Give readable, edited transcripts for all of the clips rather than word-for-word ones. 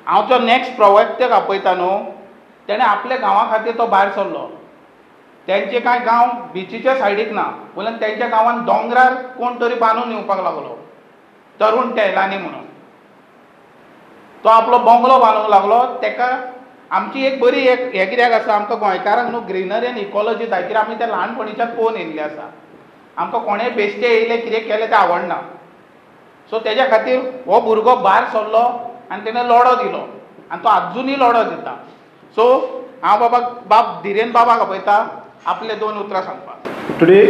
हांव जो नॅक्स्ट प्रवक्त्याक आपयता न्हू तेणें आपल्या गांवा खातीर तो भायर सरलो. तेंचे कांय गांव बिचीच्या सायडीक ना, वयल्यान तेंच्या गांवांत दोंगरार कोण तरी बांदून येवपाक लागलो, तरूण टेलांनी म्हणून. तो आपलो बंगलो बांदूंक लागलो. तेका आमची एक बरी हे कित्याक आसा, आमकां गोंयकारांक न्हू ग्रिनरी आनी इकॉलॉजी जाय, कित्याक आमी ते ल्हानपणीच्यान पळोवन येयल्ले आसा. आमकां कोणेंय बेश्टे येयले कितें केलें तें आवडना. सो तेज्या खातीर हो भुरगो भायर सरलो आनी तेणें लढो दिलो आनी तो आजुनूय लढो दिता. सो हांव बाब धिरेन बाबाक आपयता आपले 2 उतरां सांगपाक. Today,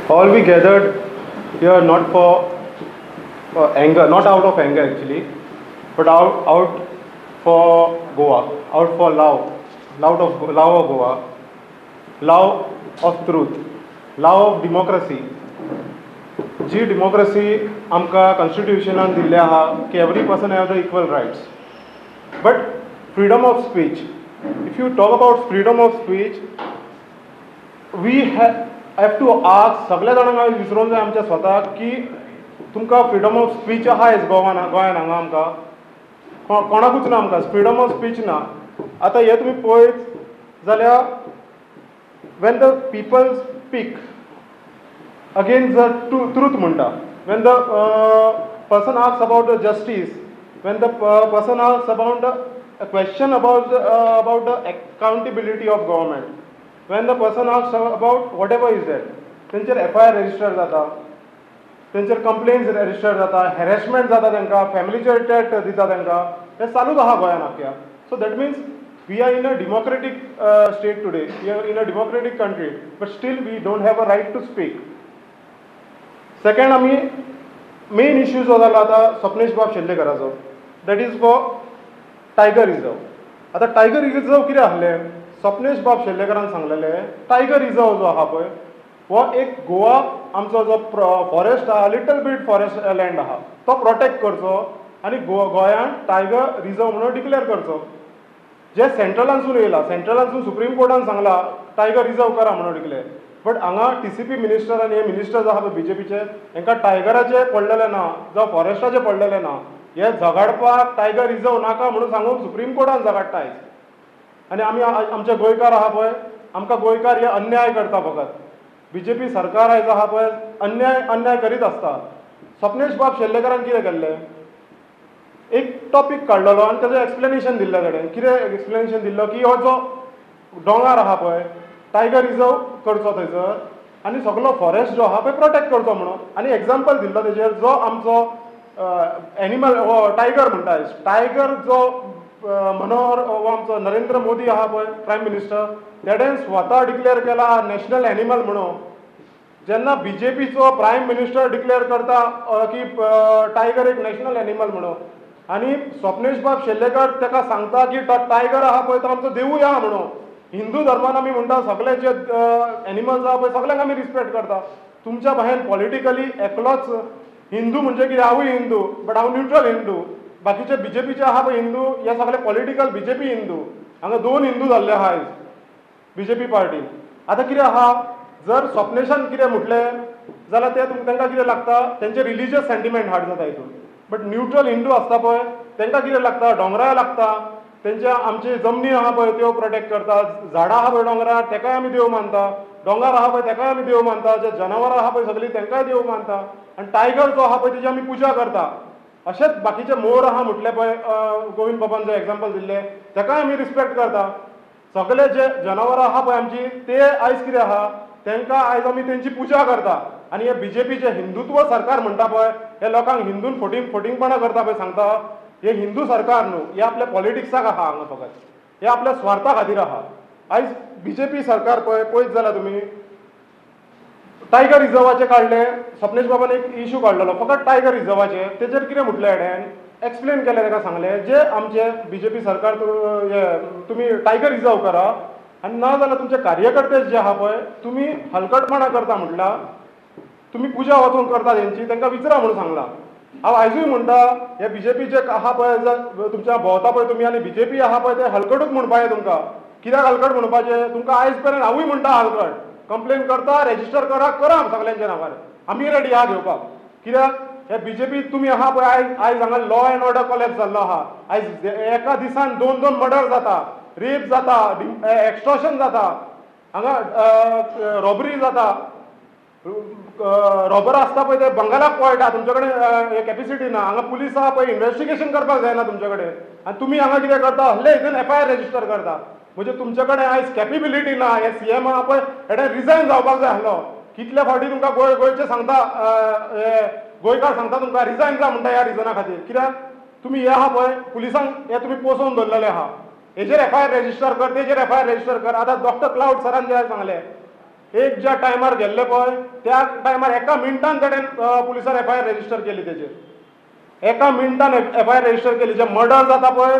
all we gathered here not for anger, not out of anger actually, but out for Goa, out for love of Goa, love of truth, love of democracy. जी डेमोक्रेसी आमकां कॉन्स्टिट्यूशनान दिल्ली आहा की every person have the equal rights. But freedom of speech, if you talk about freedom of speech, we have to ask सगळ्या जाणांक हांवें विचारूंक जाय आमच्या स्वताक की तुमकां फ्रीडम ऑफ स्पीच आहा हेच गोंयान हांगा आमकां कोणाकूच ना, आमकां फ्रीडम ऑफ स्पीच ना. आतां हे तुमी पळयत जाल्यार Wien the people speak against the truth म्हणटा, when the person asks about the justice, when the person asks about a question about the accountability of government, when the person asks about whatever is there, तेंचेर FIR register जाता, तेंचेर complaints register जाता, harassment जाता तांकां, फॅमिलीचेर attack दिता तांकां, हें चालूच आहा गोंयान आख्या. So that means we are in a democratic state today, we are in a democratic country, but still we don't have a right to speak. Second आमी मेन इश्यू जो जाला आतां स्वप्नेश बाब शेल्लेकराचो, that is for tiger reserve. आतां tiger reserve कितें आहलें, स्वप्नेश बाब शेल्लेकरान सांगलेलें टायगर रिजर्व जो आहा पळय हो एक गोवा आमचो जो फॉरेस्ट आहा, लिटल बीट फॉरेस्ट लँड आहा, तो प्रोटेक्ट करचो आनी गोंयान टायगर रिजर्व म्हणून डिक्लेअर करचो. जे सेंट्रलानसून येयला, सेंट्रलानसून सुप्रीम कोर्टान सांगला टायगर रिजर्व करा म्हणून डिक्लेअर. बट हांगा TCP मिनिस्टर आनी हे मिनिस्टर्स आहा पळय BJPचे, हांकां टायगराचे पडलेले ना जावं फॉरेस्टाचे पडलेले ना. हे झगडपाक टायगर रिजर्व नाका म्हणून सांगून सुप्रीम कोर्टान झगडटा आयज. आनी आमी आमचे गोंयकार आहा पळय, आमकां गोंयकार हे अन्याय करता फकत. BJP सरकार आयज आहा पळय अन्याय करीत आसता. स्वप्नेश बाब शेल्लेकरान कितें केल्लें, एक टॉपीक काडलेलो आनी तेजें एक्सप्लेनेशन दिल्लें तेणें. कितें एक्सप्लेनेशन दिल्लो की हो जो दोंगर आहा पळय टायगर रिजर्व करचो थंयसर आनी सगळो फॉरेस्ट जो आहा पळय प्रोटेक्ट करचो म्हणून. आनी एग्जाम्पल दिल्लो तेजेर जो आमचो एनिमल हो टायगर म्हणटा, टायगर जो मनोहर हो आमचो नरेंद्र मोदी आहा पळय प्रायम मिनिस्टर, तेणें स्वता डिक्लेअर केला नॅशनल एनिमल म्हणून. जेन्ना BJPचो प्रायम मिनिस्टर डिक्लेअर करता की टायगर एक नॅशनल एनिमल म्हणून, आनी स्वप्नेश बाब शेल्लेकर ताका सांगता की टायगर आहा पळय तो आमचो देवूय आहा म्हणून. हिंदू धर्मान आमी म्हणटा सगळे जे एनिमल्स आहा पळय सगळ्यांक आमी रिस्पेक्ट करता. तुमच्या भाशेन पॉलिटिकली एकलोच हिंदू म्हणजे कितें, हांवूय हिंदू, बट हांव न्यूट्रल हिंदू. बाकीचे BJPचे आहा पळय हिंदू, हे सगळे पॉलिटिकल BJP हिंदू. हांगा 2 हिंदू जाल्ले आहा आयज BJP पार्टी. आतां कितें आहा, जर स्वप्नेशान कितें म्हटलें जाल्यार ते तांकां कितें लागता, तेंचे रिलिजियस सेंटिमेंट हार्ट जाता हितून. बट न्यूट्रल हिंदू आसता पळय तांकां कितें लागता, दोंगराय लागता, तेंचे आमची जमनी आहा पळय त्यो प्रोटेक्ट करता, झाडां आहा पळय दोंगरार तेकाय आमी देव मानता, दोंगर आहा पळय तेकाय आमी देव मानता, जे जनावरां आहा पळय सगळीं तेंकाय देव मानता, आनी टायगर जो आहा पळय तेजी आमी पुजा करता. अशेंच बाकीचे मोर आहा म्हटले पळय गोविंद बाबान जे एग्जाम्पल दिल्ले तेकाय आमी रिस्पेक्ट करता. सगळे जे जनावरां आहा पळय आमची ते आयज कितें आहा, तांकां आयज आमी तेंची पुजा करता. आनी हे BJPचे हिंदुत्व सरकार म्हणटा पळय, हे लोकांक हिंदून फटिंगपणां करता पळय सांगता, हे हिंदू सरकार न्हू, हे आपल्या पॉलिटिक्साक आहा हांगा फकत, हे आपल्या स्वार्था खातीर आहा. आयज BJP सरकार पळयत जाल्यार तुमी टायगर रिजर्वाचे काडले, स्वप्नेश बाबान एक इश्यू काडलेलो फकत टायगर रिजर्वाचे. तेजेर कितें म्हटलें हेणें एक्सप्लेन केलें, ताका सांगलें जे आमचे BJP सरकार तुमी टायगर रिजर्व करा आनी ना जाल्यार तुमचे कार्यकर्ते जे आहा पळय तुमी हलकटपणां करता म्हटल्यार तुमी पुजा वचून करता तेंची, तांकां विचारा म्हणून सांगलां. हांव आयजूय म्हणटा हे BJPचे आहा पळय तुमच्या भोंवता पळय तुमी आनी BJP आहा पळय ते हलकटूच म्हणपाचें तुमकां. कित्याक हलकट म्हणपाचें, तुमकां आयज पर्यंत हांवूय म्हणटा हलकट. कंप्लेन करता, रेजिस्टर करा सगळ्यांच्या नांवार, आमी रेडी आहा घेवपाक. कित्याक हे बीजेपी तुम्ही आहा पळय आयज हांगा लॉ अँड ऑर्डर कॉलेज जाल्लो आहा आयज एका दिसान 2-2 मर्डर जाता रेप जाता एक्स्टॉर्शन जाता हांगा रॉबरी जाता रॉबर आसता पळय ते बंगालाक पळटा तुमचे कडेन कॅपेसिटी ना हांगा पुलीस आहा पळय इन्व्हेस्टिगेशन करपाक जायना तुमचे कडेन आनी तुमी हांगा कितें करता असले हितून FIR रजिस्टर करता म्हणजे तुमचे कडेन आयज कॅपेबिलिटी ना हे CM आहा पळय हेडे रिजायन जावपाक जाय आसलो कितल्या फावटी तुमकां गोंयचे सांगता गोंयकार सांगता तुमकां रिजायन जा म्हणटा ह्या रिजना खातीर कित्याक तुमी हे आहा पळय पुलिसांक हे तुमी पोसोवन दवरलेले आहा हेजेर FIR रजिस्टर कर तेजेर FIR रजिस्टर कर आतां डॉक्टर क्लाउड सरान जे सांगलें एक ज्या टायमार गेल्ले पळय त्या टायमार एका मिनटान ताणें पुलिसार FIR रजिस्टर केली तेजेर एका मिनटान FIR रजिस्टर केली जे मर्डर जाता पळय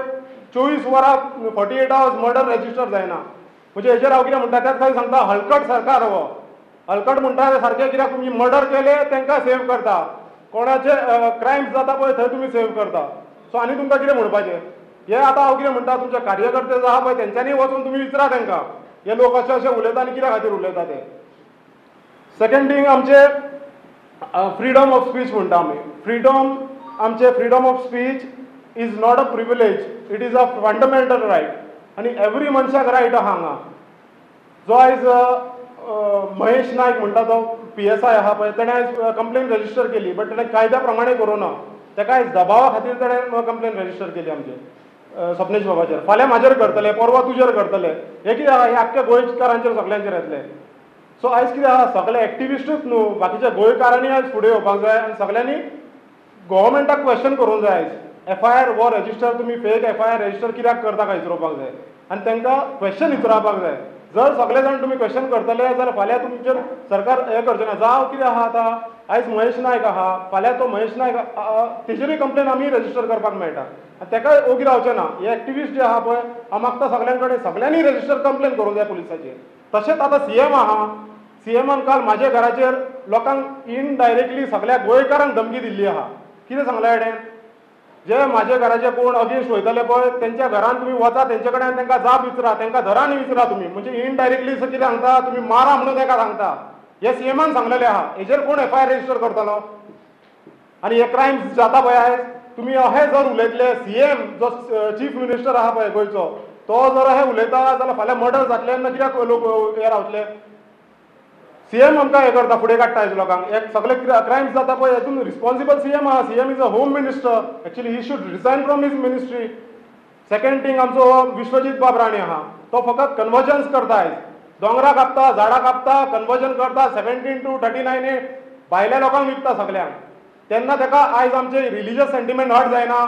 24 वरां 48 आवर्स मर्डर रजिस्टर जायना म्हणजे हेजेर हांव कितें म्हणटा त्याच खातीर सांगता हलकट सरकार हो हलकट म्हणटा ते सारकें कित्याक तुमी मर्डर केले तांकां सेव करता कोणाचे क्रायम्स जाता पळय थंय तुमी सेव करता सो आनी तुमकां कितें म्हणपाचें हे आतां हांव कितें म्हणटा तुमचे कार्यकर्ते जो आहा पळय तेंच्यांनी वचून तुमी विचारा तांकां हे लोक अशें अशें उलयता आनी कित्या खातीर उलयता ते सेकंड थिंग आमचे फ्रीडम ऑफ स्पीच म्हणटा आमी freedom of speech is not a privilege it is a fundamental right आनी एवरी मनशाक रायट आहा हांगा जो आयज महेश नायक म्हणटा तो PSI आहा पळय ताणें आयज कंप्लेन रजिस्टर केली बट ताणें कायद्या प्रमाणे करूना ताका आयज दबावा खातीर ताणें कंप्लेन रजिस्टर केली आमचे सपनेश बाबाचेर फाल्यां म्हाजेर करतले परवा तुजेर करतले हे कितें आहा हे आख्ख्या गोंयकारांचेर सगळ्यांचेर येतले सो आयज कितें आहा सगळे एक्टिविस्टूच न्हू बाकीच्या गोंयकारांनी आयज फुडें येवपाक जाय आनी सगळ्यांनी गोवोरमेंटाक क्वेश्चन करूंक जाय आयज FIR वो रजिस्टर तुमी फेक FIR रजिस्टर कित्याक करता काय विचारपाक जाय आनी तांकां क्वेश्चन विचारपाक जाय जर सगळे जाण तुमी क्वेश्चन करतले जाल्यार फाल्यां तुमचेर सरकार हें करचें ना जावं कितें आहा आतां आयज महेश नायक आहा फाल्यां तो महेश नायक तेजेरूय कंप्लेन आमी रजिस्टर करपाक मेळटा आनी ताका ओगी रावचें ना हे एक्टिविस्ट जे आहा पळय हांव मागता सगळ्यां कडेन सगळ्यांनी रजिस्टर कंप्लेन करूंक जाय पुलिसाचेर तशेंच आतां CM आहा CMन काल म्हाज्या घराचेर लोकांक इनडायरेक्टली सगळ्या गोंयकारांक धमकी दिल्ली आहा कितें सांगलें हेडेन जे म्हाज्या घराचे कोण अगेन्स्ट वयतले पळय तेंच्या घरान तुमी वचा तेंचे कडेन तांकां जाप विचरा तांकां धरानी विचरा तुमी म्हणजे इनडायरेक्टली कितें सांगता तुमी मारा म्हणून ताका सांगता हे CMन सांगलेलें आहा हेजेर कोण FIR रजिस्टर करतलो आनी हे क्रायम्स जाता पळय आयज तुमी अहे जर उलयतले CM जो चीफ मिनिस्टर आहा पळय गोंयचो तो जर अहे उलयता जाल्यार फाल्यां मर्डर जातले तेन्ना कित्याक लोक हे रावतले CM आमकां हे करता फुडें काडटा हेजे लोकांक एक सगळे क्रायम्स जाता पळय हेतून रिस्पॉन्सिबल CM आहा CM is a home minister actually he should resign from his ministry second thing आमचो विश्वजीत बाबराणी आहा तो फकत कन्वर्जन्स करता आयज दोंगरा कापता झाडां कापता कन्वर्जन करता 17 to 39 भायल्या लोकांक विकता सगळ्यांक तेन्ना ताका आयज आमचे रिलिजियस सेंटिमेंट हर्ट जायना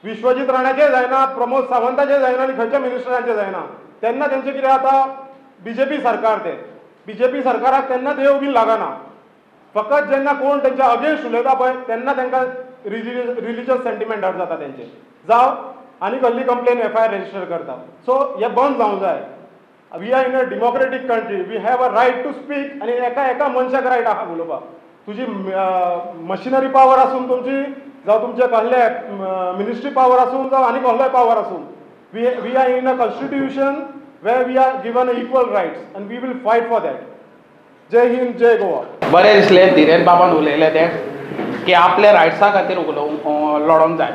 विश्वजीत राणाचें जायना प्रमोद सावंताचें जायना आनी खंयच्या मिनिस्टरांचें जायना तेन्ना तेंचें कितें जाता BJP सरकार ते BJP सरकाराक तेन्ना ते येवबी लागना फकत जेन्ना कोण तेंच्या अगेन्स्ट उलयता पळय तेन्ना तांकां रिलिजियस सेंटिमेंट हर्ट जाता तेंचे जावं आनी कसली कंप्लेन FIR रजिस्टर करता सो हे बंद जावंक जाय we are in a democratic country we have a right to speak आनी एका मनशाक रायट आहा उलोवपाक तुजी मशिनरी पावर आसून तुमची जावं तुमचे कसले मिनिस्ट्री पावर आसून जावं आनी कसलोय पावर आसून we are in a constitution where we are given equal rights and we will fight for that. जय हिंद जय गोवा. बरें दिसलें धीरेन बाबान उलयलें तें की आपल्या रायट्सा खातीर लडोंक जाय